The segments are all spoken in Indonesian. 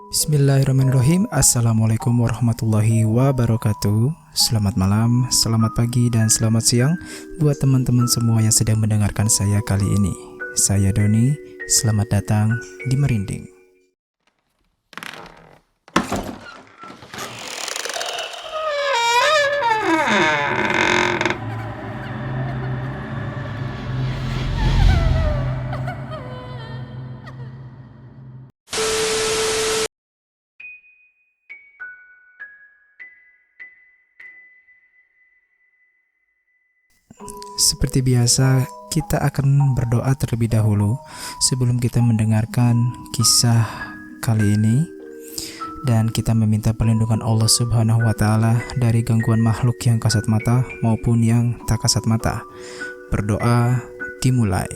Bismillahirrahmanirrahim. Assalamualaikum warahmatullahi wabarakatuh. Selamat malam, selamat pagi, dan selamat siang buat teman-teman semua yang sedang mendengarkan saya kali ini. Saya Doni, selamat datang di Merinding. Seperti biasa, kita akan berdoa terlebih dahulu sebelum kita mendengarkan kisah kali ini, dan kita meminta perlindungan Allah Subhanahu wa Ta'ala dari gangguan makhluk yang kasat mata maupun yang tak kasat mata. Berdoa dimulai.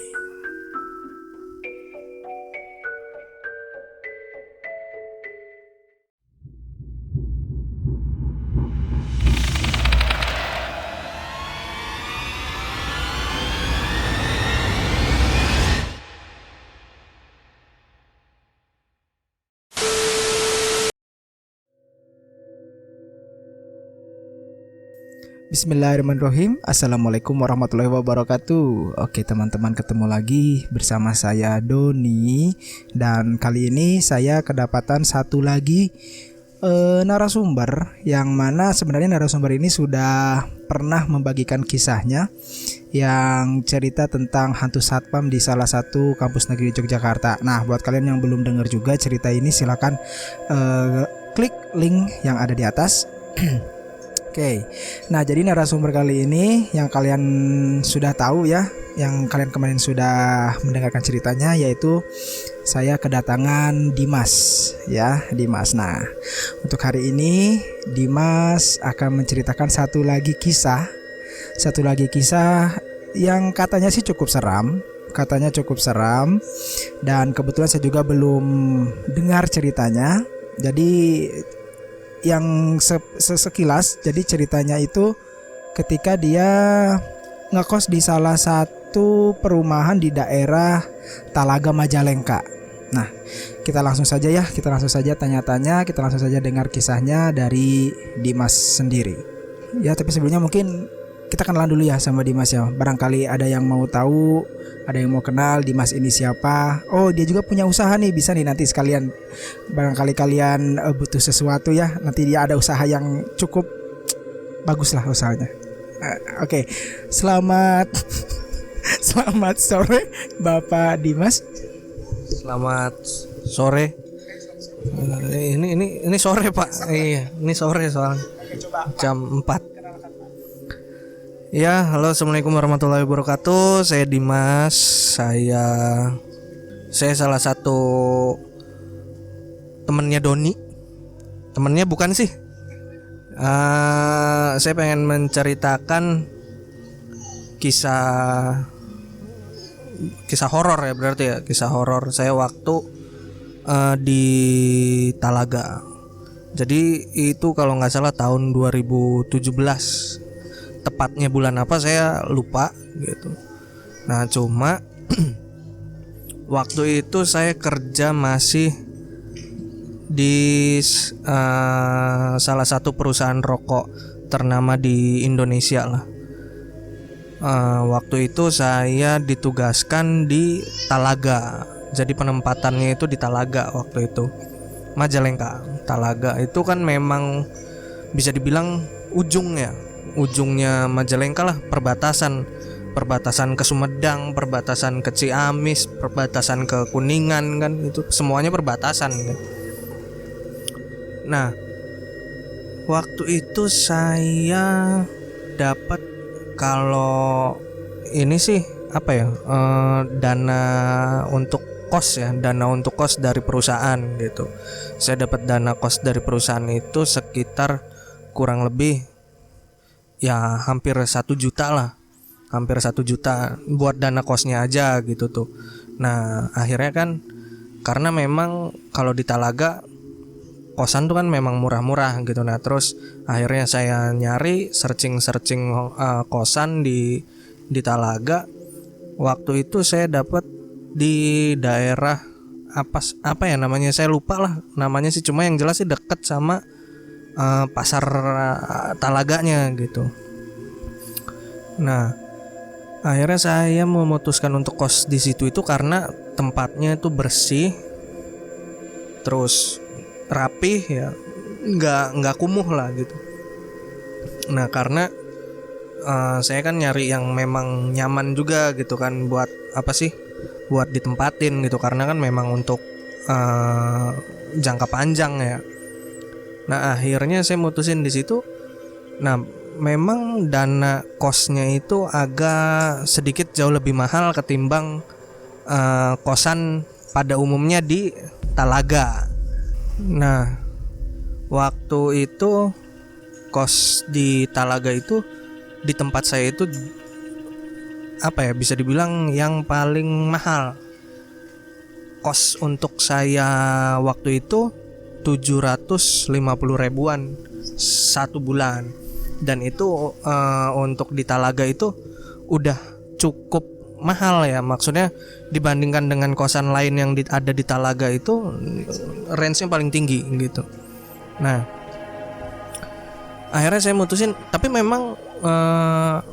Bismillahirrahmanirrahim. Assalamualaikum warahmatullahi wabarakatuh. Oke teman-teman, ketemu lagi bersama saya Doni. Dan kali ini saya kedapatan satu lagi narasumber, yang mana sebenarnya narasumber ini sudah pernah membagikan kisahnya yang cerita tentang hantu satpam di salah satu kampus negeri Yogyakarta. Nah, buat kalian yang belum dengar juga cerita ini, silakan klik link yang ada di atas. Oke, nah jadi narasumber kali ini yang kalian sudah tahu ya, yang kalian kemarin sudah mendengarkan ceritanya, yaitu saya kedatangan Dimas ya, Dimas. Nah, untuk hari ini Dimas akan menceritakan satu lagi kisah yang katanya sih cukup seram, dan kebetulan saya juga belum dengar ceritanya. Jadi yang sekilas, jadi ceritanya itu ketika dia ngekos di salah satu perumahan di daerah Talaga Majalengka. Nah, kita langsung saja tanya-tanya, kita langsung saja dengar kisahnya dari Dimas sendiri. Ya, tapi sebelumnya mungkin kita kenalan dulu ya sama Dimas ya. Barangkali ada yang mau tahu, ada yang mau kenal Dimas ini siapa. Oh, dia juga punya usaha nih, bisa nih nanti sekalian, barangkali kalian butuh sesuatu ya, nanti dia ada usaha yang cukup bagus lah usahanya. Oke. Selamat selamat sore Bapak Dimas. Selamat sore. Ini sore Pak. Iya, ini sore soalnya. Jam 4. Ya, halo, assalamualaikum warahmatullahi wabarakatuh. Saya Dimas. Saya salah satu temennya Doni. Temennya bukan sih. Saya pengen menceritakan kisah horor ya, berarti ya, kisah horor saya waktu di Talaga. Jadi itu kalau nggak salah tahun 2017. Tepatnya bulan apa saya lupa gitu. Nah, cuma waktu itu saya kerja masih di salah satu perusahaan rokok ternama di Indonesia lah. Waktu itu saya ditugaskan di Talaga. Jadi penempatannya itu di Talaga waktu itu. Majalengka. Talaga itu kan memang bisa dibilang ujungnya Majalengka lah, perbatasan ke Sumedang, perbatasan ke Ciamis, perbatasan ke Kuningan, kan itu semuanya perbatasan kan. Nah, waktu itu saya dapat, kalau ini sih apa ya, dana untuk kos dari perusahaan gitu. Saya dapat dana kos dari perusahaan itu sekitar kurang lebih ya hampir 1 juta lah, hampir 1 juta buat dana kosnya aja gitu tuh. Nah, akhirnya kan karena memang kalau di Talaga kosan tuh kan memang murah-murah gitu. Nah, terus akhirnya saya nyari searching kosan di Talaga. Waktu itu saya dapat di daerah apa ya namanya, saya lupa lah namanya sih, cuma yang jelas sih deket sama pasar Talaganya gitu. Nah, akhirnya saya memutuskan untuk kos di situ itu karena tempatnya itu bersih, terus rapih ya, nggak kumuh lah gitu. Nah, karena saya kan nyari yang memang nyaman juga gitu kan, buat apa sih, buat ditempatin gitu, karena kan memang untuk jangka panjang ya. Nah, akhirnya saya mutusin di situ. Nah, memang dana kosnya itu agak sedikit jauh lebih mahal ketimbang kosan pada umumnya di Talaga. Nah, waktu itu kos di Talaga itu di tempat saya itu apa ya, bisa dibilang yang paling mahal. Kos untuk saya waktu itu 750 ribuan satu bulan, dan itu untuk di Talaga itu udah cukup mahal ya, maksudnya dibandingkan dengan kosan lain yang ada di Talaga itu range-nya paling tinggi gitu. Nah, akhirnya saya mutusin, tapi memang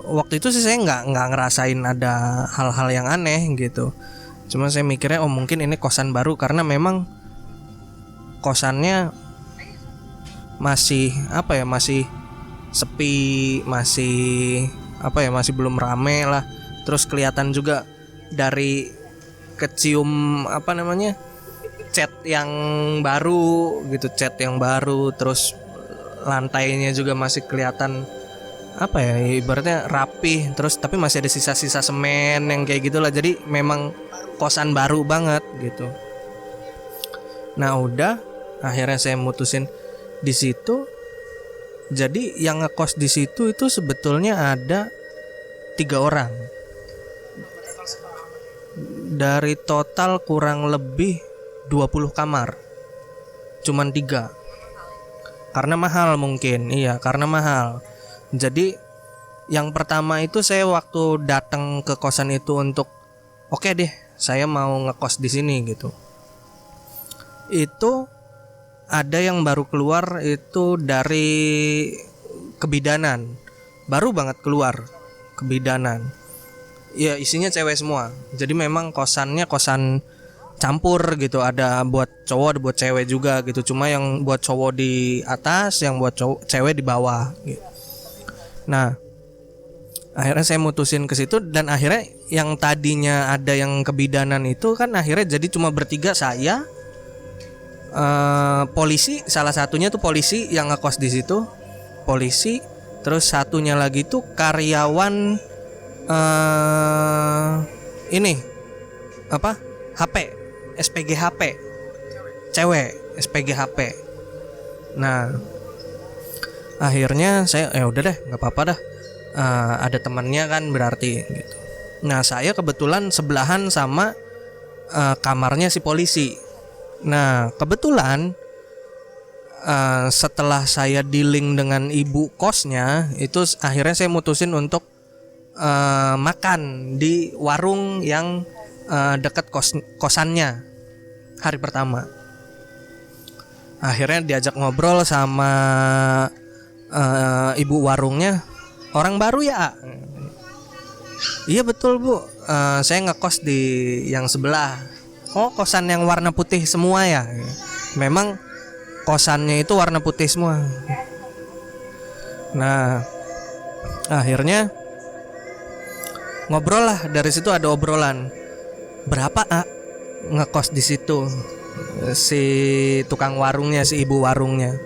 waktu itu sih saya nggak ngerasain ada hal-hal yang aneh gitu. Cuma saya mikirnya mungkin ini kosan baru, karena memang kosannya masih apa ya, masih sepi, masih apa ya, masih belum rame lah. Terus kelihatan juga dari kecium apa namanya, cat yang baru gitu, cat yang baru, terus lantainya juga masih kelihatan apa ya, ibaratnya rapih, terus tapi masih ada sisa-sisa semen yang kayak gitulah. Jadi memang kosan baru banget gitu. Nah, udah akhirnya saya mutusin di situ. Jadi yang ngekos di situ itu sebetulnya ada 3 orang. Dari total kurang lebih 20 kamar, cuman 3. Karena mahal mungkin, iya karena mahal. Jadi yang pertama itu saya waktu datang ke kosan itu untuk oke deh, saya mau ngekos di sini gitu. Itu ada yang baru keluar itu dari Kebidanan, baru banget keluar Kebidanan. Ya isinya cewek semua. Jadi memang kosannya kosan campur gitu, ada buat cowok ada buat cewek juga gitu. Cuma yang buat cowok di atas, yang buat cewek di bawah gitu. Nah, akhirnya saya mutusin ke situ, dan akhirnya yang tadinya ada yang Kebidanan itu kan akhirnya jadi cuma bertiga, saya, polisi, salah satunya tuh polisi yang ngekos di situ, polisi, terus satunya lagi tuh karyawan ini apa, HP, SPG HP, cewek, SPG HP. Nah, akhirnya saya udah deh, nggak apa-apa dah, ada temannya kan berarti gitu. Nah, saya kebetulan sebelahan sama kamarnya si polisi. Nah, kebetulan setelah saya dealing dengan ibu kosnya itu, akhirnya saya mutusin untuk makan di warung yang dekat kosannya hari pertama. Akhirnya diajak ngobrol sama ibu warungnya, orang baru ya? Iya betul bu, saya ngekos di yang sebelah. Oh, kosan yang warna putih semua ya? Memang kosannya itu warna putih semua. Nah, akhirnya ngobrol lah, dari situ ada obrolan. Berapa ngekos di situ? Si tukang warungnya, si ibu warungnya.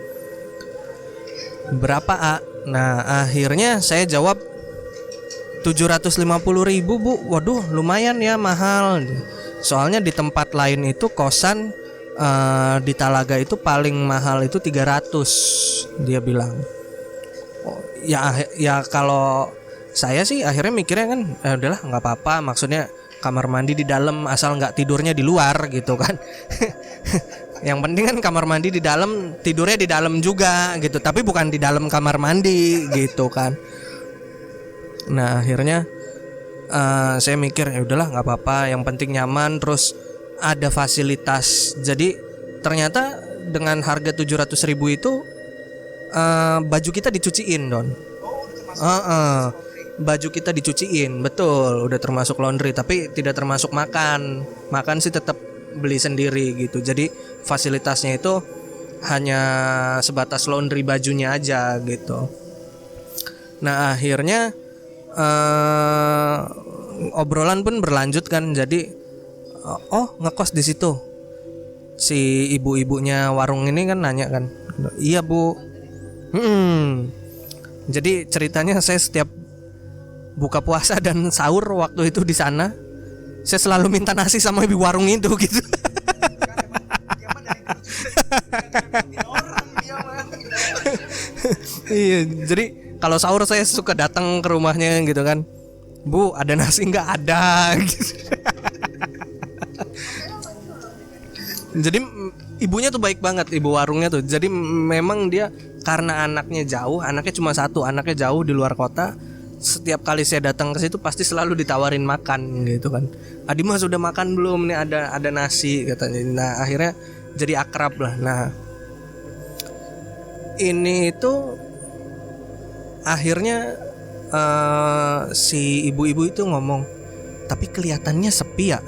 Berapa Nah, akhirnya saya jawab 750.000 bu. Waduh, lumayan ya, mahal. Soalnya di tempat lain itu kosan di Talaga itu paling mahal itu 300, dia bilang. Oh, ya kalau saya sih akhirnya mikirnya kan udahlah nggak apa-apa, maksudnya kamar mandi di dalam asal nggak tidurnya di luar gitu kan. Yang penting kan kamar mandi di dalam, tidurnya di dalam juga gitu, tapi bukan di dalam kamar mandi gitu kan. Nah, akhirnya saya mikir ya udahlah nggak apa-apa, yang penting nyaman, terus ada fasilitas. Jadi ternyata dengan harga 700.000 itu baju kita dicuciin, Don. Baju kita dicuciin, betul, udah termasuk laundry, tapi tidak termasuk makan. Makan sih tetap beli sendiri gitu. Jadi fasilitasnya itu hanya sebatas laundry bajunya aja gitu. Nah akhirnya obrolan pun berlanjut kan. Jadi ngekos di situ. Si ibu-ibunya warung ini kan nanya kan, iya bu. Jadi ceritanya saya setiap buka puasa dan sahur waktu itu di sana, saya selalu minta nasi sama ibu warung itu gitu. Iya, jadi kalau sahur saya suka datang ke rumahnya gitu kan. Bu, ada nasi nggak? Ada gitu. Jadi ibunya tuh baik banget, ibu warungnya tuh. Jadi memang dia karena anaknya jauh, anaknya cuma satu, anaknya jauh di luar kota. Setiap kali saya datang ke situ pasti selalu ditawarin makan gitu kan. Adi mas sudah makan belum nih, ada nasi katanya. Nah akhirnya jadi akrab lah. Nah ini itu akhirnya si ibu-ibu itu ngomong, tapi kelihatannya sepi ya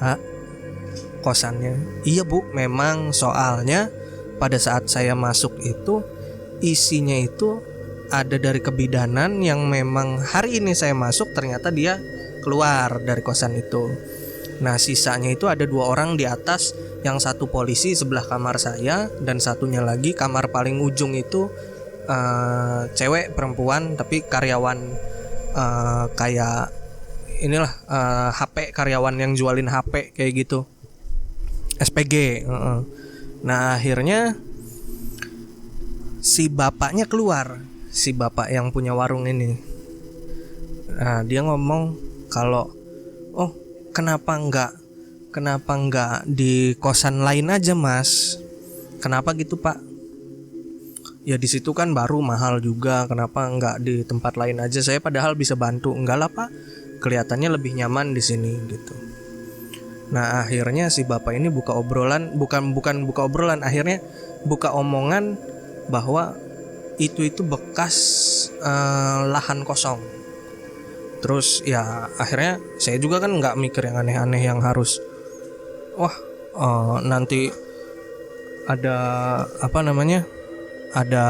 kosannya. Iya bu, memang soalnya pada saat saya masuk itu isinya itu ada dari kebidanan yang memang hari ini saya masuk ternyata dia keluar dari kosan itu. Nah sisanya itu ada 2 orang di atas, yang satu polisi sebelah kamar saya, dan satunya lagi kamar paling ujung itu cewek perempuan tapi karyawan kayak inilah HP, karyawan yang jualin HP kayak gitu, SPG. Nah akhirnya si bapaknya keluar, si bapak yang punya warung ini. Nah dia ngomong kalau kenapa enggak di kosan lain aja mas? Kenapa gitu pak? Ya di situ kan baru mahal juga, kenapa enggak di tempat lain aja? Saya padahal bisa bantu. Enggak lah pak, kelihatannya lebih nyaman di sini gitu. Nah akhirnya si bapak ini buka obrolan, bukan buka obrolan, akhirnya buka omongan bahwa itu bekas lahan kosong. Terus ya akhirnya saya juga kan nggak mikir yang aneh-aneh yang harus nanti ada ada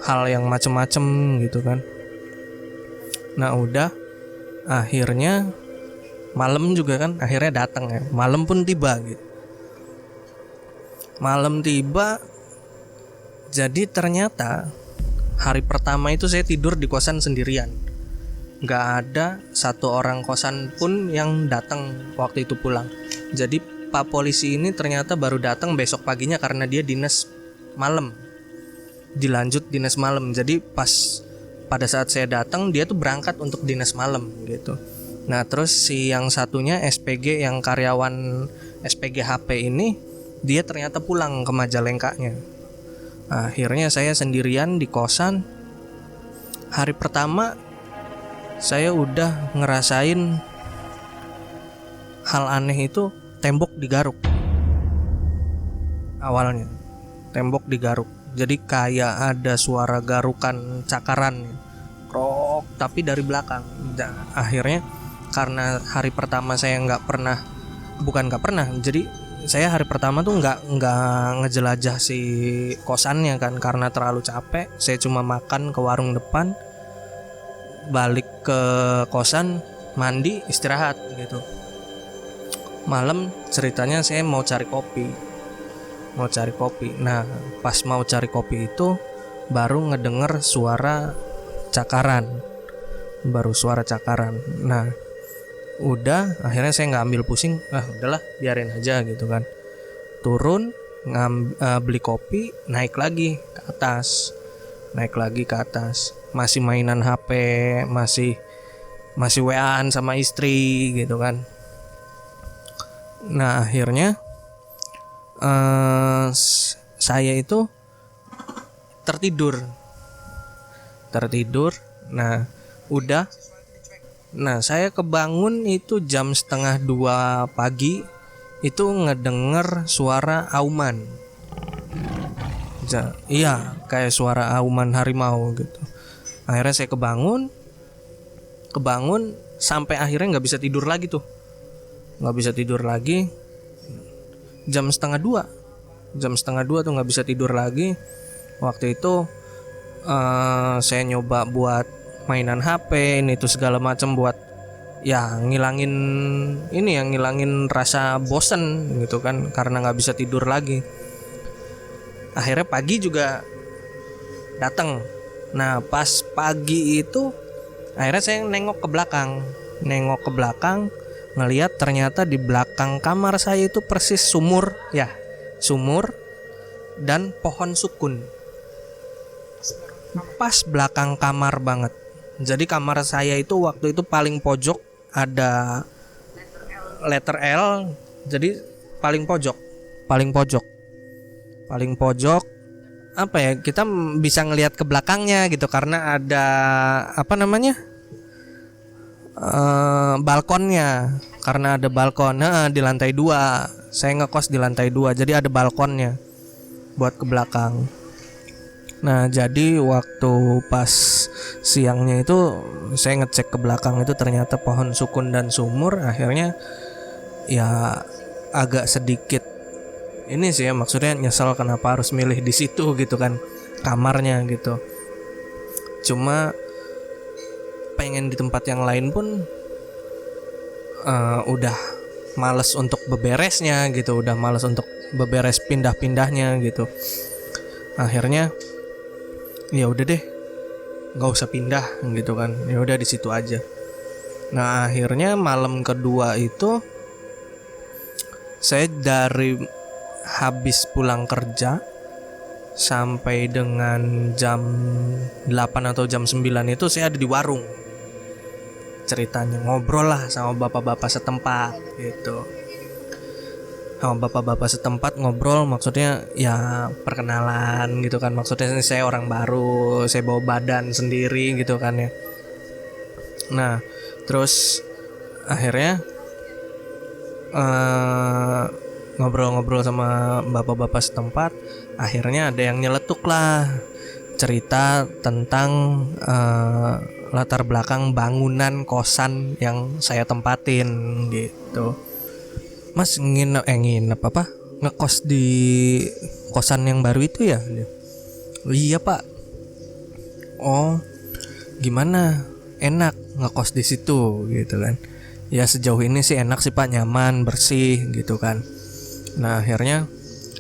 hal yang macem-macem gitu kan. Nah udah akhirnya malam juga kan, akhirnya datang ya. Malam pun tiba gitu. Malam tiba. Jadi ternyata hari pertama itu saya tidur di kosan sendirian. Gak ada satu orang kosan pun yang datang waktu itu pulang. Jadi Pak polisi ini ternyata baru datang besok paginya karena dia dinas malam. Dilanjut dinas malam. Jadi pada saat saya datang dia tuh berangkat untuk dinas malam gitu. Nah terus si yang satunya SPG, yang karyawan SPG HP ini, dia ternyata pulang ke Majalengkanya. Akhirnya saya sendirian di kosan. Hari pertama saya udah ngerasain hal aneh itu, tembok digaruk. Awalnya tembok digaruk. Jadi kayak ada suara garukan cakaran, krok, tapi dari belakang. Akhirnya karena hari pertama saya jadi saya hari pertama tuh nggak ngejelajah si kosannya kan, karena terlalu capek. Saya cuma makan ke warung depan, balik ke kosan, mandi, istirahat gitu. Malam ceritanya saya mau cari kopi. Nah pas mau cari kopi itu baru ngedenger suara cakaran. Nah udah akhirnya saya nggak ambil pusing, udahlah biarin aja gitu kan. Turun beli kopi, naik lagi ke atas, masih mainan HP, masih WA-an sama istri gitu kan. Nah akhirnya saya itu tertidur. Nah udah. Nah saya kebangun itu jam 1:30 pagi. itu ngedenger suara auman. Iya, kayak suara auman harimau gitu. Akhirnya saya kebangun sampai akhirnya nggak bisa tidur lagi tuh. Nggak bisa tidur lagi. Jam setengah dua tuh nggak bisa tidur lagi. Waktu itu saya nyoba buat mainan HP ini tuh segala macam buat ya ngilangin rasa bosen gitu kan, karena nggak bisa tidur lagi. Akhirnya pagi juga datang. Nah pas pagi itu akhirnya saya nengok ke belakang, ngelihat ternyata di belakang kamar saya itu persis sumur dan pohon sukun. Pas belakang kamar banget. Jadi kamar saya itu waktu itu paling pojok, ada letter L, jadi paling pojok. Apa ya, kita bisa ngelihat ke belakangnya gitu karena ada balkonnya. Karena ada balkon di lantai 2. Saya ngekos di lantai 2, jadi ada balkonnya buat ke belakang. Nah jadi waktu pas siangnya itu saya ngecek ke belakang, itu ternyata pohon sukun dan sumur. Akhirnya ya agak sedikit ini sih ya, maksudnya nyesel kenapa harus milih di situ gitu kan kamarnya gitu. Cuma pengen di tempat yang lain pun udah males untuk beberesnya gitu, udah males untuk beberes pindah-pindahnya gitu. Akhirnya ya udah deh, nggak usah pindah gitu kan, ya udah di situ aja. Nah akhirnya malam kedua itu saya dari habis pulang kerja sampai dengan jam 8 atau jam 9 itu saya ada di warung. Ceritanya ngobrol lah sama bapak-bapak setempat gitu. Sama bapak-bapak setempat ngobrol, maksudnya ya perkenalan gitu kan. Maksudnya saya orang baru, saya bawa badan sendiri gitu kan ya. Nah terus akhirnya ngobrol-ngobrol sama bapak-bapak setempat. Akhirnya ada yang nyeletuk lah cerita tentang latar belakang bangunan kosan yang saya tempatin gitu. Mas nginep apa? Ngekos di kosan yang baru itu ya? Iya pak. Oh gimana? Enak ngekos di situ gitu kan? Ya sejauh ini sih enak sih pak, nyaman, bersih gitu kan. Nah akhirnya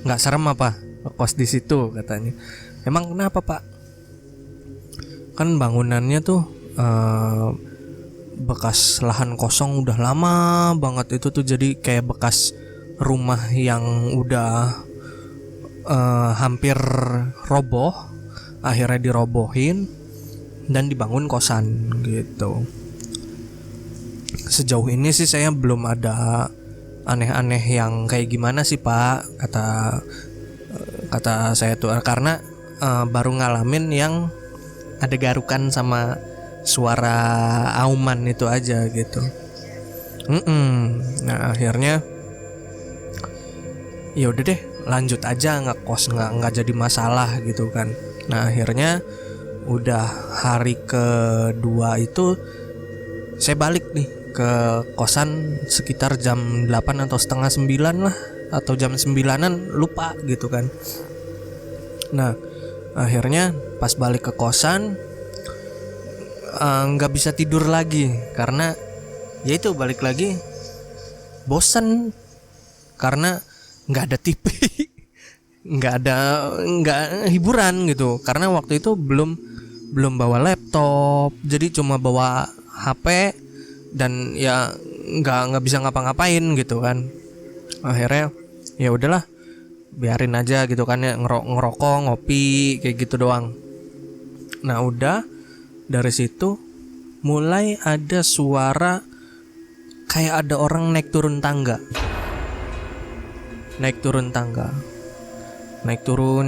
nggak serem apa ngekos di situ katanya. Emang kenapa pak? Kan bangunannya tuh bekas lahan kosong udah lama banget itu tuh, jadi kayak bekas rumah yang udah hampir roboh, akhirnya dirobohin dan dibangun kosan gitu. Sejauh ini sih saya belum ada aneh-aneh yang kayak gimana sih pak, kata saya tuh, karena baru ngalamin yang ada garukan sama suara auman itu aja gitu. Nah akhirnya ya udah deh, lanjut aja ngekos, nggak jadi masalah gitu kan. Nah akhirnya udah hari kedua itu saya balik nih ke kosan sekitar jam 8 atau setengah 9 lah, atau jam 9-an, lupa gitu kan. Nah akhirnya pas balik ke kosan nggak bisa tidur lagi karena ya itu balik lagi bosan karena nggak ada TV, nggak hiburan gitu, karena waktu itu belum bawa laptop, jadi cuma bawa HP dan ya nggak bisa ngapa-ngapain gitu kan. Akhirnya ya udahlah, biarin aja gitu kan ya, ngerokok, ngopi kayak gitu doang. Nah udah dari situ mulai ada suara kayak ada orang naik turun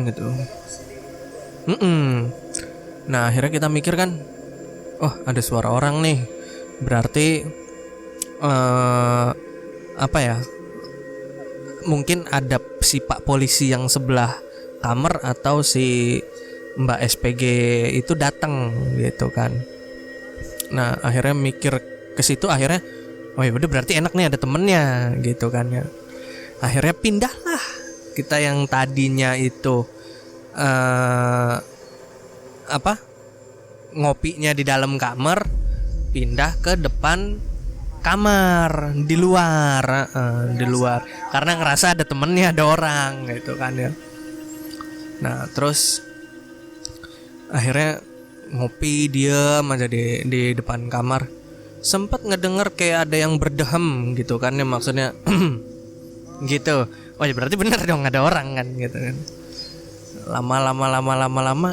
gitu. Nah akhirnya kita mikir kan, oh ada suara orang nih, berarti apa ya, mungkin ada si Pak Polisi yang sebelah kamar atau si Mbak SPG itu datang gitu kan. Nah akhirnya mikir ke situ, akhirnya oh ya udah berarti enak nih ada temennya gitu kan ya. Akhirnya pindahlah kita yang tadinya itu ngopinya di dalam kamar, pindah ke depan kamar di luar, karena ngerasa ada temennya, ada orang gitu kan ya. Nah terus akhirnya ngopi diam aja di depan kamar. Sempet ngedenger kayak ada yang berdehem gitu kan ya, maksudnya gitu. Oh ya berarti bener dong ada orang kan gitu kan. Lama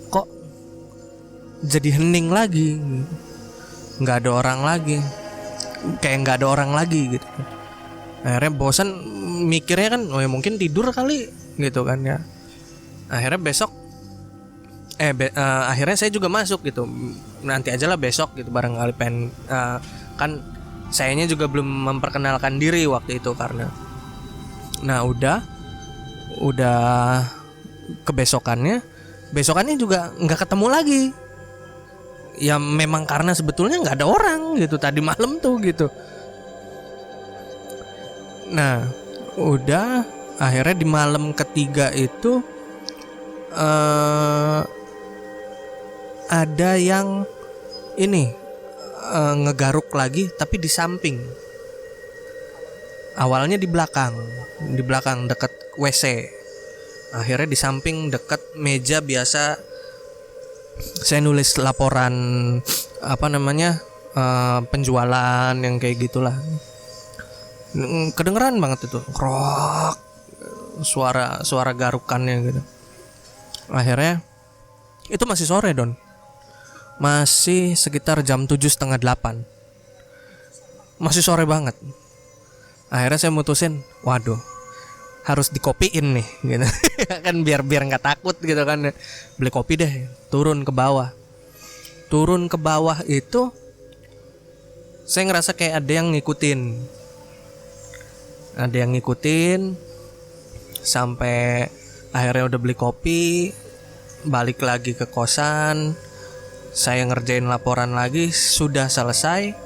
kok jadi hening lagi, nggak ada orang lagi, kayak nggak ada orang lagi gitu. Akhirnya bosan mikirnya kan, oh ya mungkin tidur kali gitu kan ya. Akhirnya akhirnya saya juga masuk gitu, nanti aja lah besok gitu, barangkali pengen kan sayanya juga belum memperkenalkan diri waktu itu karena. Nah udah besokannya juga nggak ketemu lagi. Ya memang karena sebetulnya nggak ada orang gitu tadi malam tuh gitu. Nah udah akhirnya di malam ketiga itu ada yang ini ngegaruk lagi tapi di samping. Awalnya di belakang dekat WC. Akhirnya di samping dekat meja biasa saya nulis laporan penjualan yang kayak gitulah. Kedengeran banget itu krok, suara garukannya gitu. Akhirnya itu masih sore Don, masih sekitar jam 7:30, masih sore banget. Akhirnya saya mutusin, waduh harus dikopiin nih gitu. Kan biar nggak takut gitu kan, beli kopi deh. Turun ke bawah itu saya ngerasa kayak ada yang ngikutin sampai akhirnya udah beli kopi, balik lagi ke kosan, saya ngerjain laporan lagi, sudah selesai,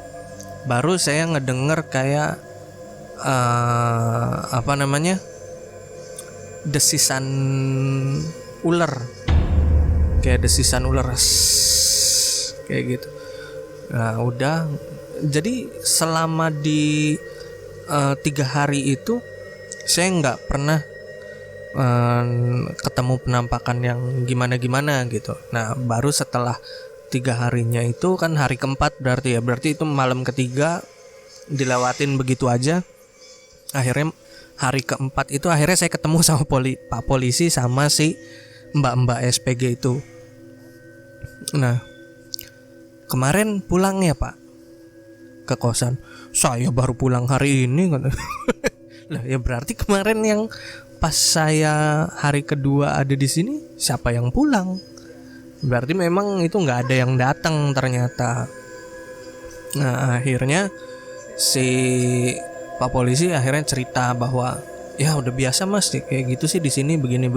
baru saya ngedenger kayak desisan ular, kayak gitu. Nah udah, jadi selama di 3 hari itu saya nggak pernah ketemu penampakan yang gimana gitu. Nah baru setelah 3 harinya itu kan hari keempat berarti itu malam ketiga dilewatin begitu aja. Akhirnya hari keempat itu akhirnya saya ketemu sama Pak Polisi sama si Mbak SPG itu. Nah kemarin pulang ya Pak ke kosan. Saya baru pulang hari ini kan. Lah ya berarti kemarin yang pas saya hari kedua ada di sini siapa yang pulang? Berarti memang itu nggak ada yang datang ternyata. Nah akhirnya si Pak Polisi akhirnya cerita bahwa ya udah biasa Mas kayak gitu sih di sini begini.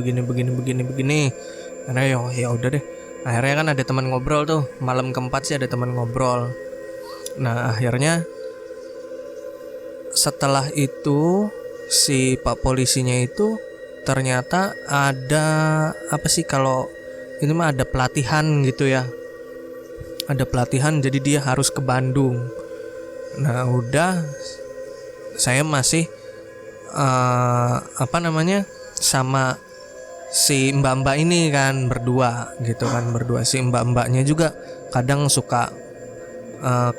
Karena ya udah deh. Akhirnya kan ada teman ngobrol tuh, malam keempat sih ada teman ngobrol. Nah akhirnya setelah itu si Pak Polisinya itu ternyata ada kalau ini mah ada pelatihan gitu ya. Ada pelatihan jadi dia harus ke Bandung. Nah udah saya masih sama si mbak-mbak ini kan berdua. Si mbak-mbaknya juga kadang suka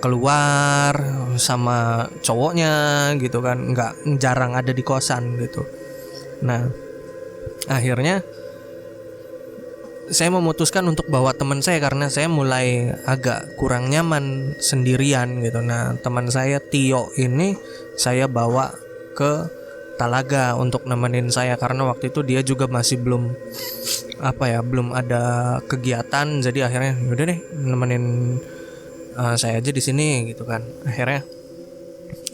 keluar sama cowoknya gitu kan, nggak jarang ada di kosan gitu. Nah akhirnya saya memutuskan untuk bawa teman saya karena saya mulai agak kurang nyaman sendirian gitu. Nah teman saya Tio ini saya bawa ke Talaga untuk nemenin saya karena waktu itu dia juga masih belum ada kegiatan, jadi akhirnya udah deh nemenin saya aja di sini gitu kan. Akhirnya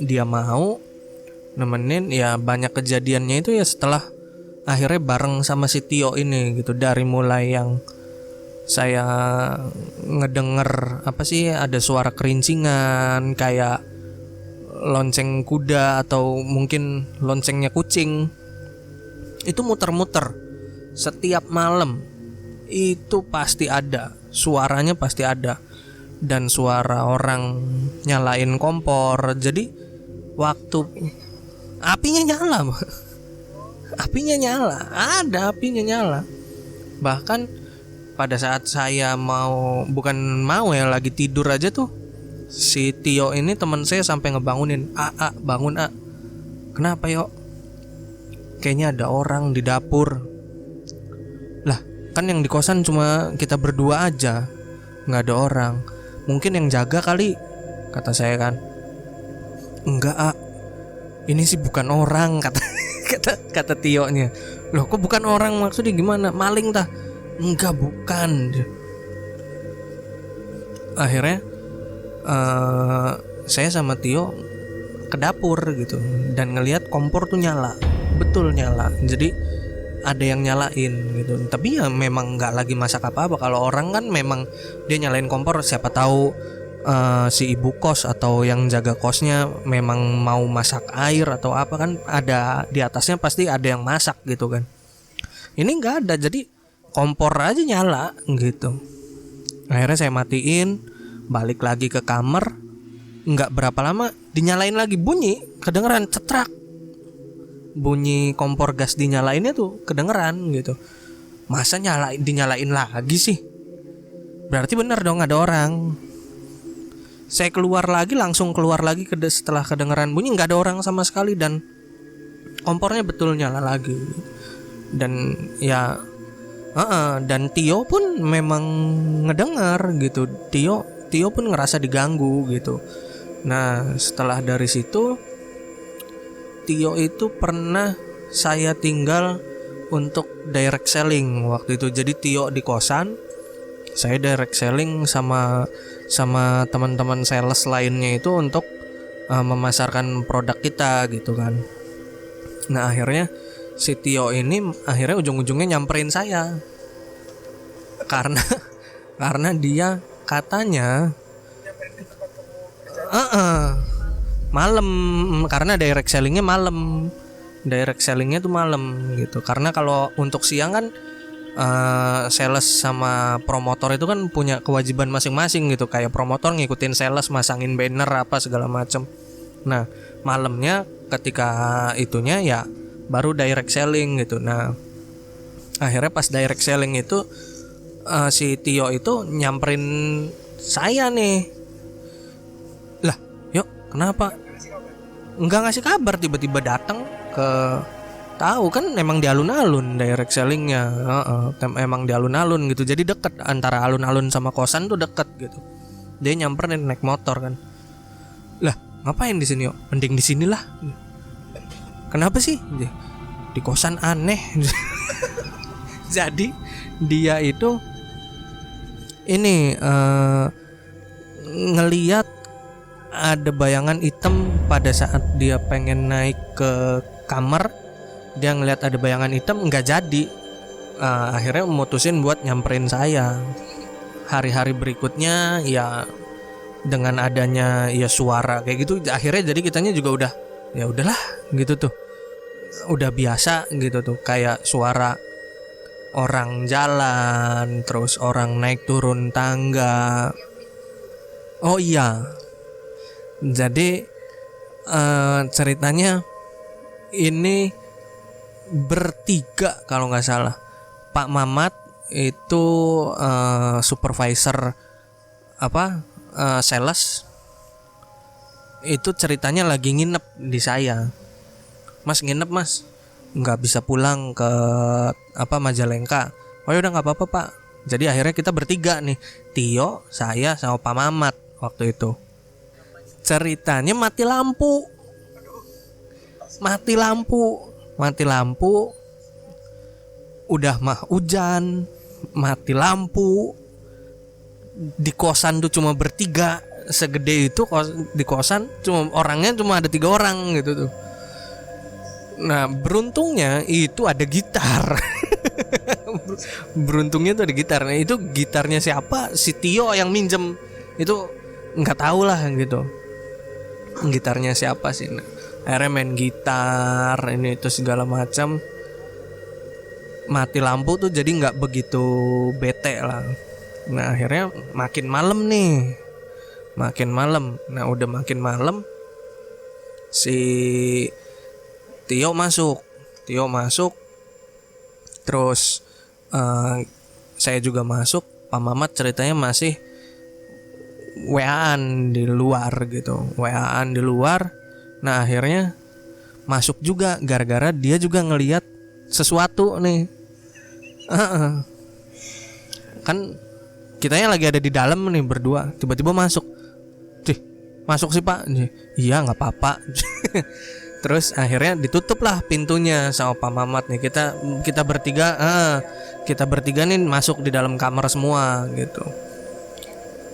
dia mau, nemenin. Ya banyak kejadiannya itu ya setelah akhirnya bareng sama si Tio ini gitu. Dari mulai yang saya ngedenger apa sih, ada suara kerincingan kayak lonceng kuda atau mungkin loncengnya kucing, itu muter-muter setiap malam. Itu pasti ada, suaranya pasti ada. Dan suara orang nyalain kompor. Jadi waktu apinya nyala apinya nyala, ada apinya nyala. Bahkan pada saat saya lagi tidur aja tuh, si Tio ini teman saya sampai ngebangunin, bangun kenapa yo? Kayaknya ada orang di dapur. Lah kan yang di kosan cuma kita berdua aja, nggak ada orang. Mungkin yang jaga kali, kata saya kan. Enggak, ini sih bukan orang, kata Tio-nya. Loh kok bukan orang, maksudnya gimana? Maling tah? Enggak, bukan. Akhirnya saya sama Tio ke dapur gitu dan ngelihat kompor tuh nyala, betul nyala. Jadi ada yang nyalain gitu. Tapi ya memang nggak lagi masak apa-apa. Kalau orang kan memang dia nyalain kompor, siapa tahu si ibu kos atau yang jaga kosnya memang mau masak air atau apa, kan ada di atasnya pasti ada yang masak gitu kan. Ini nggak ada, jadi kompor aja nyala gitu. Akhirnya saya matiin, balik lagi ke kamar. Nggak berapa lama dinyalain lagi, bunyi kedengeran cetrak. Bunyi kompor gas dinyalainnya tuh kedengeran gitu. Masa dinyalain lagi sih? Berarti bener dong ada orang. Saya langsung keluar lagi setelah kedengeran bunyi, nggak ada orang sama sekali dan kompornya betul nyala lagi. Dan ya dan Tio pun memang ngedengar gitu. Tio pun ngerasa diganggu gitu. Nah setelah dari situ, Tio itu pernah saya tinggal untuk direct selling waktu itu. Jadi Tio di kosan, saya direct selling sama teman-teman sales lainnya itu untuk memasarkan produk kita gitu kan. Nah akhirnya si Tio ini akhirnya ujung-ujungnya nyamperin saya karena dia katanya malam, karena direct sellingnya tuh malam gitu. Karena kalau untuk siang kan sales sama promotor itu kan punya kewajiban masing-masing gitu. Kayak promotor ngikutin sales, masangin banner apa segala macam. Nah malamnya ketika itunya ya baru direct selling gitu. Nah akhirnya pas direct selling itu si Tio itu nyamperin saya nih. Lah yuk kenapa? Enggak ngasih kabar, tiba-tiba datang ke, tahu kan emang di alun-alun direct sellingnya, emang di alun-alun gitu. Jadi deket, antara alun-alun sama kosan tuh deket gitu. Dia nyamperin naik motor kan. Lah ngapain di sini? Yuk mending di sinilah. Kenapa sih? Di kosan aneh. Jadi dia itu ini ngeliat ada bayangan hitam pada saat dia pengen naik ke kamar. Dia ngeliat ada bayangan hitam, nggak jadi. Akhirnya memutusin buat nyamperin saya. Hari-hari berikutnya ya dengan adanya ya suara kayak gitu, akhirnya jadi kitanya juga udah ya udahlah gitu tuh, udah biasa gitu tuh, kayak suara orang jalan, terus orang naik turun tangga. Oh iya, jadi ceritanya ini bertiga kalau nggak salah. Pak Mamat itu supervisor sales. Itu ceritanya lagi nginep di saya. Mas nginep mas, nggak bisa pulang ke Majalengka. Oh ya udah nggak apa-apa pak. Jadi akhirnya kita bertiga nih, Tio, saya sama Pak Mamat waktu itu. Ceritanya mati lampu. Udah mah hujan, mati lampu. Di kosan tuh cuma bertiga, segede itu di kosan cuma orangnya cuma ada 3 orang gitu tuh. Nah, beruntungnya itu ada gitar. Beruntungnya itu ada gitar. Nah, itu gitarnya siapa? Si Tio yang minjem. Itu nggak tahu lah gitu. Gitarnya siapa sih? Nah, akhirnya main gitar ini itu segala macam. Mati lampu tuh jadi nggak begitu bete lah. Nah, akhirnya makin malam nih. Makin malam. Nah, udah makin malam si Tio masuk. Terus saya juga masuk. Pak Mamat ceritanya masih WA-an di luar gitu. WA-an di luar. Nah, akhirnya masuk juga gara-gara dia juga ngelihat sesuatu nih. Kan kitanya lagi ada di dalam nih berdua, tiba-tiba masuk. Masuk sih Pak. Iya, nggak apa-apa. Terus akhirnya ditutup lah pintunya sama Pak Mamat nih. Kita bertiga nih masuk di dalam kamar semua gitu.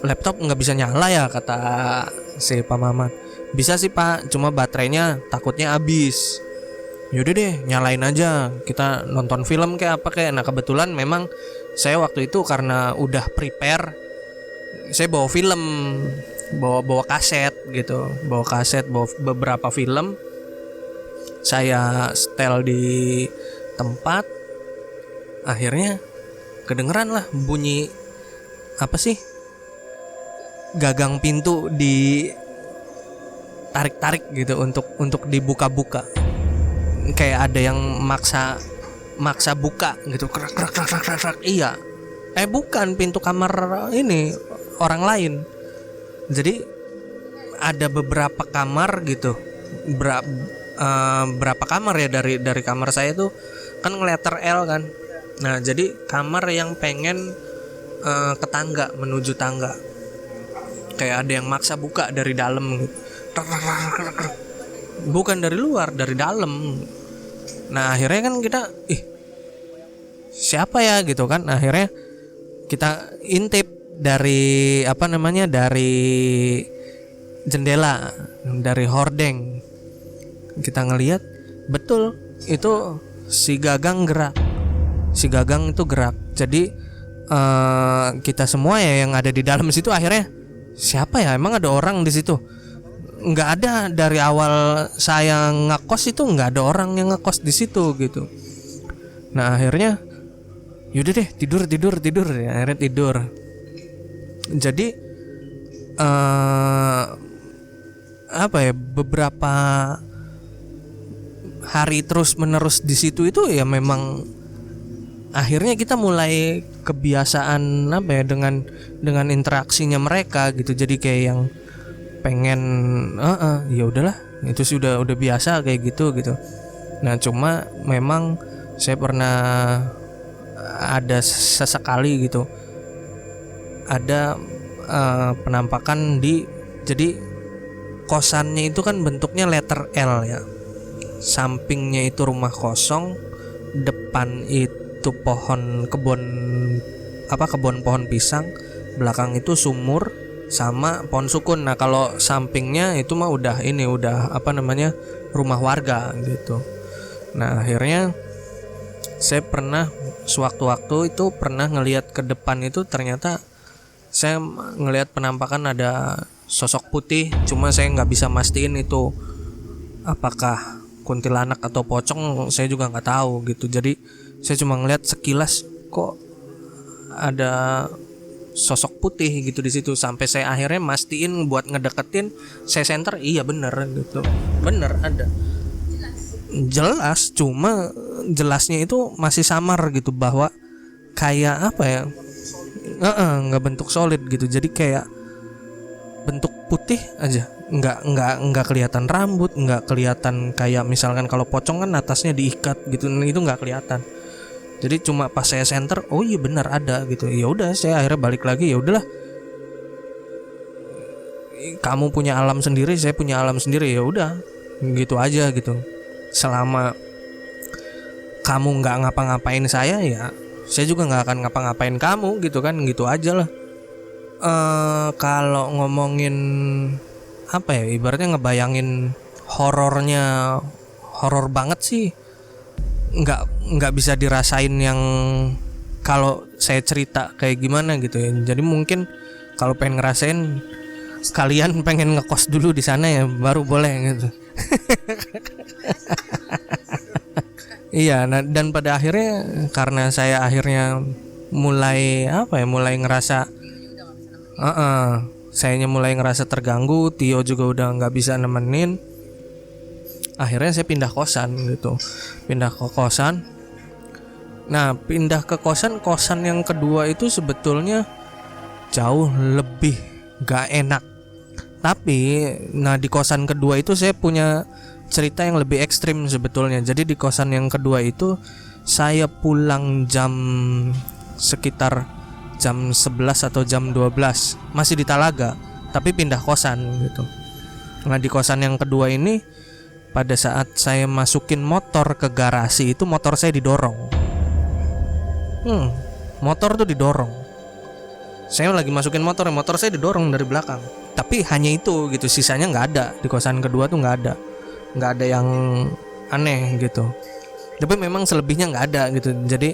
Laptop nggak bisa nyala ya kata si Pak Mamat. Bisa sih Pak, cuma baterainya takutnya habis. Yaudah deh, nyalain aja. Kita nonton film kayak apa kayak. Nah, kebetulan memang saya waktu itu karena udah prepare, saya bawa film, bawa kaset gitu, bawa beberapa film. Saya setel di tempat. Akhirnya kedengeran lah bunyi apa sih? Gagang pintu di tarik-tarik gitu untuk dibuka-buka. Kayak ada yang maksa buka gitu. Krak. Iya. Bukan pintu kamar ini orang lain. Jadi ada beberapa kamar gitu. Berapa kamar ya dari kamar saya tuh kan letter L kan. Nah, jadi kamar yang pengen ke tangga, menuju tangga. Kayak ada yang maksa buka dari dalam gitu. Bukan dari luar, dari dalam. Nah, akhirnya kan kita siapa ya gitu kan. Akhirnya kita intip dari dari jendela, dari hordeng. Kita ngelihat betul itu si Gagang itu gerak. Jadi kita semua ya yang ada di dalam situ akhirnya siapa ya, emang ada orang di situ? Nggak ada. Dari awal saya ngekos itu nggak ada orang yang ngekos di situ gitu. Nah, akhirnya yaudah deh tidur ya, akhirnya tidur. Jadi beberapa hari terus menerus di situ itu ya memang akhirnya kita mulai kebiasaan dengan interaksinya mereka gitu. Jadi kayak yang pengen ya udahlah, itu sih udah biasa kayak gitu. Nah, cuma memang saya pernah ada sesekali gitu ada penampakan jadi kosannya itu kan bentuknya letter L ya. Sampingnya itu rumah kosong, depan itu kebun pohon pisang, belakang itu sumur sama pohon sukun. Nah, kalau sampingnya itu mah udah rumah warga gitu. Nah, akhirnya saya pernah sewaktu-waktu itu pernah ngelihat ke depan itu, ternyata saya ngelihat penampakan ada sosok putih, cuma saya nggak bisa mastiin itu apakah kuntilanak atau pocong, saya juga nggak tahu gitu. Jadi saya cuma ngelihat sekilas kok ada sosok putih gitu di situ, sampai saya akhirnya mastiin buat ngedeketin, saya senter, iya bener gitu, bener ada. Jelas, cuma jelasnya itu masih samar gitu, bahwa kayak apa ya, nggak bentuk solid gitu. Jadi kayak bentuk putih aja, nggak kelihatan rambut, nggak kelihatan kayak misalkan kalau pocong kan atasnya diikat gitu, itu nggak kelihatan. Jadi cuma pas saya center, oh iya benar ada gitu. Ya udah, saya akhirnya balik lagi, ya udahlah, kamu punya alam sendiri, saya punya alam sendiri, ya udah gitu aja gitu. Selama kamu nggak ngapa-ngapain saya, ya saya juga nggak akan ngapa-ngapain kamu gitu kan, gitu aja lah. Kalau ngomongin apa ya, ibaratnya ngebayangin horor banget sih nggak bisa dirasain yang kalau saya cerita kayak gimana gitu ya. Jadi mungkin kalau pengen ngerasain, kalian pengen ngekos dulu di sana ya baru boleh gitu. Iya, nah, dan pada akhirnya karena saya akhirnya mulai ngerasa, sayanya mulai ngerasa terganggu, Tio juga udah nggak bisa nemenin. Akhirnya saya pindah kosan gitu, pindah ke kosan. Nah, pindah ke kosan yang kedua itu sebetulnya jauh lebih gak enak. Tapi, nah di kosan kedua itu saya punya cerita yang lebih ekstrim sebetulnya. Jadi di kosan yang kedua itu saya pulang sekitar jam 11 atau jam 12, masih di Talaga, tapi pindah kosan gitu. Nah di kosan yang kedua ini, pada saat saya masukin motor ke garasi itu motor saya didorong. Motor tuh didorong. Saya lagi masukin motor saya didorong dari belakang. Tapi hanya itu gitu, sisanya nggak ada. Di kosan kedua tuh nggak ada yang aneh gitu. Tapi memang selebihnya nggak ada gitu. Jadi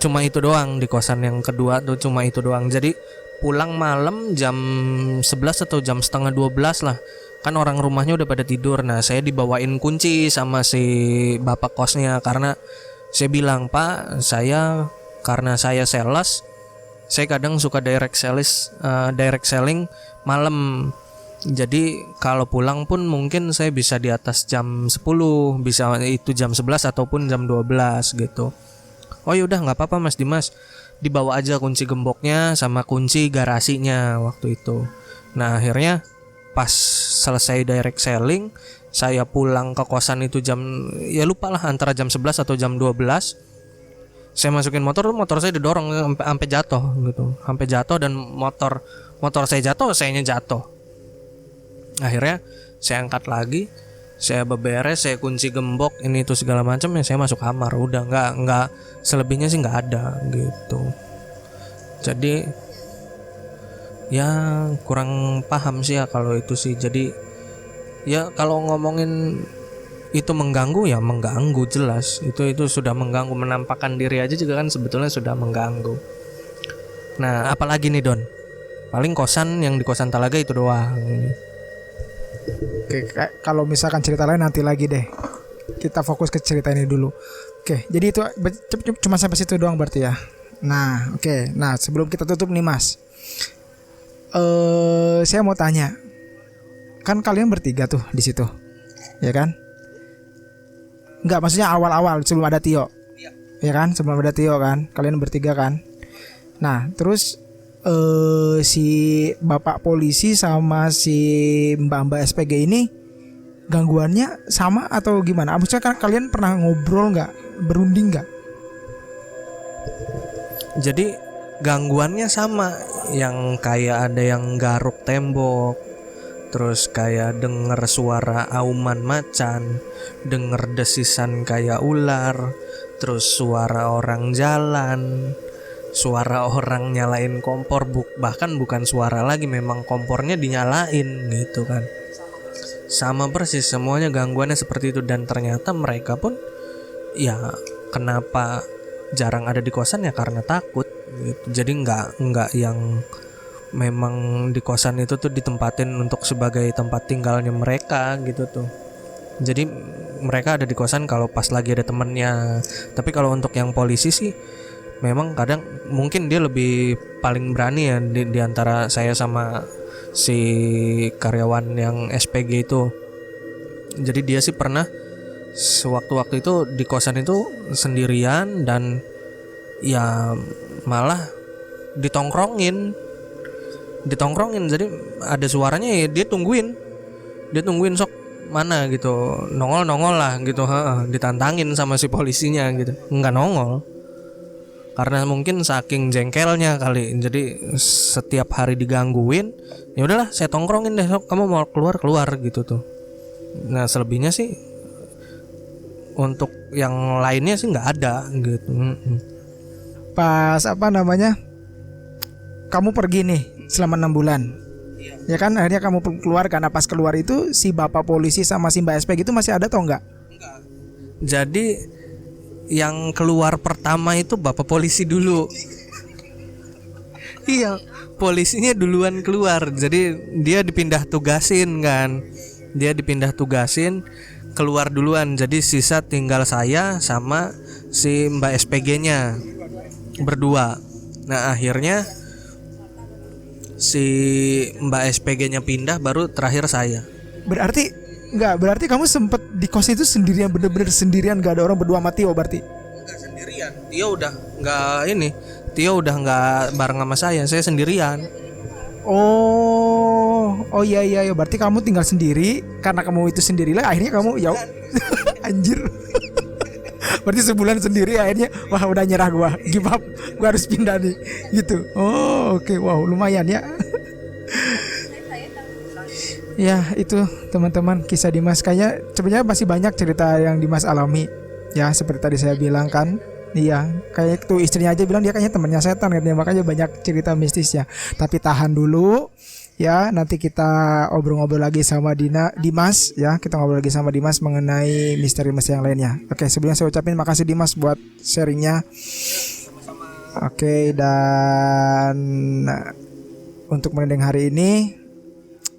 cuma itu doang di kosan yang kedua tuh, cuma itu doang. Jadi pulang malam jam 11 atau jam setengah 12 lah. Kan orang rumahnya udah pada tidur. Nah saya dibawain kunci sama si bapak kosnya, karena saya bilang, Pak, karena saya sales, saya kadang suka direct selling malam. Jadi kalau pulang pun mungkin saya bisa di atas jam 10, bisa itu jam 11 ataupun jam 12 gitu. Oh yaudah nggak apa-apa Mas Dimas, dibawa aja kunci gemboknya sama kunci garasinya waktu itu. Nah akhirnya pas selesai direct selling, saya pulang ke kosan itu ya lupa lah, antara jam 11 atau jam 12. Saya masukin motor saya didorong sampai jatuh gitu. Sampai jatuh dan motor saya jatuh, sayanya jatuh. Akhirnya saya angkat lagi, saya beberes, saya kunci gembok ini itu segala macam, ya saya masuk kamar. Udah nggak selebihnya sih nggak ada gitu. Jadi ya kurang paham sih ya kalau itu sih. Jadi ya kalau ngomongin itu mengganggu, ya mengganggu jelas. Itu sudah mengganggu, menampakkan diri aja juga kan sebetulnya sudah mengganggu. Nah, apalagi nih Don? Paling kosan yang di kosan Talaga itu doang. Oke, kalau misalkan cerita lain nanti lagi deh. Kita fokus ke cerita ini dulu. Oke, jadi itu cuma sampai situ doang berarti ya. Nah, oke. Nah, sebelum kita tutup nih Mas, saya mau tanya, kan kalian bertiga tuh di situ, ya kan? Enggak, maksudnya awal-awal sebelum ada Tio, ya kan? Sebelum ada Tio kan, kalian bertiga kan? Nah, terus si bapak polisi sama si mbak-mbak SPG ini gangguannya sama atau gimana? Maksudnya kan kalian pernah ngobrol nggak, berunding nggak? Jadi gangguannya sama, yang kayak ada yang garuk tembok, terus kayak denger suara auman macan, denger desisan kayak ular, terus suara orang jalan, suara orang nyalain kompor, bahkan bukan suara lagi, memang kompornya dinyalain gitu kan. Sama persis, semuanya gangguannya seperti itu. Dan ternyata mereka pun ya kenapa jarang ada di kosan ya karena takut gitu. Jadi nggak yang memang di kosan itu tuh ditempatin untuk sebagai tempat tinggalnya mereka gitu tuh. Jadi mereka ada di kosan kalau pas lagi ada temennya. Tapi kalau untuk yang polisi sih memang kadang mungkin dia lebih paling berani ya di antara saya sama si karyawan yang SPG itu. Jadi dia sih pernah sewaktu-waktu itu di kosan itu sendirian, dan ya malah ditongkrongin. Jadi ada suaranya ya dia tungguin sok mana gitu, nongol lah gitu, ditantangin sama si polisinya gitu, nggak nongol karena mungkin saking jengkelnya kali. Jadi setiap hari digangguin, ya udahlah saya tongkrongin deh, sok kamu mau keluar gitu tuh. Nah selebihnya sih untuk yang lainnya sih nggak ada gitu. Pas kamu pergi nih selama 6 bulan, ya kan? Akhirnya kamu keluar, karena pas keluar itu si bapak polisi sama si mbak SPG itu masih ada atau enggak? Jadi yang keluar pertama itu bapak polisi dulu. Iya, polisinya duluan keluar. Jadi dia dipindah tugasin kan. Dia dipindah tugasin, keluar duluan. Jadi sisa tinggal saya sama si Mbak SPG-nya berdua. Nah, akhirnya si Mbak SPG-nya pindah, baru terakhir saya. Berarti kamu sempet di kos itu sendirian, bener-bener sendirian, gak ada orang berdua sama Tio berarti? Enggak sendirian. Tio udah nggak bareng sama saya sendirian. Oh iya, berarti kamu tinggal sendiri. Karena kamu itu sendirilah, akhirnya kamu ya anjir. Berarti sebulan sendiri akhirnya, wah udah nyerah gua, give up, gua harus pindah nih, gitu. Oh oke. Wow, lumayan ya. Ya itu teman-teman kisah Dimas. Kayaknya sebenarnya masih banyak cerita yang Dimas alami. Ya seperti tadi saya bilang kan. Iya, kayak tuh istrinya aja bilang dia kayaknya temannya setan katanya, makanya banyak cerita mistisnya. Tapi tahan dulu ya, nanti kita obrol-ngobrol lagi sama Dimas ya. Kita ngobrol lagi sama Dimas mengenai misteri-misteri yang lainnya. Oke, sebelumnya saya ucapin makasih Dimas buat sharingnya. Oke, dan untuk merinding hari ini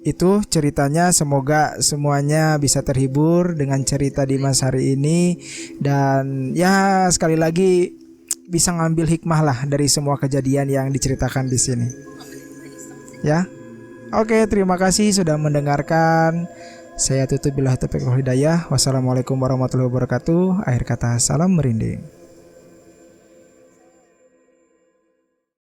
itu ceritanya. Semoga semuanya bisa terhibur dengan cerita Dimas hari ini. Dan ya sekali lagi bisa ngambil hikmah lah dari semua kejadian yang diceritakan di sini. Ya. Oke, terima kasih sudah mendengarkan. Saya tutup billahi taufiq wal hidayah. Wassalamualaikum warahmatullahi wabarakatuh. Akhir kata, salam merinding.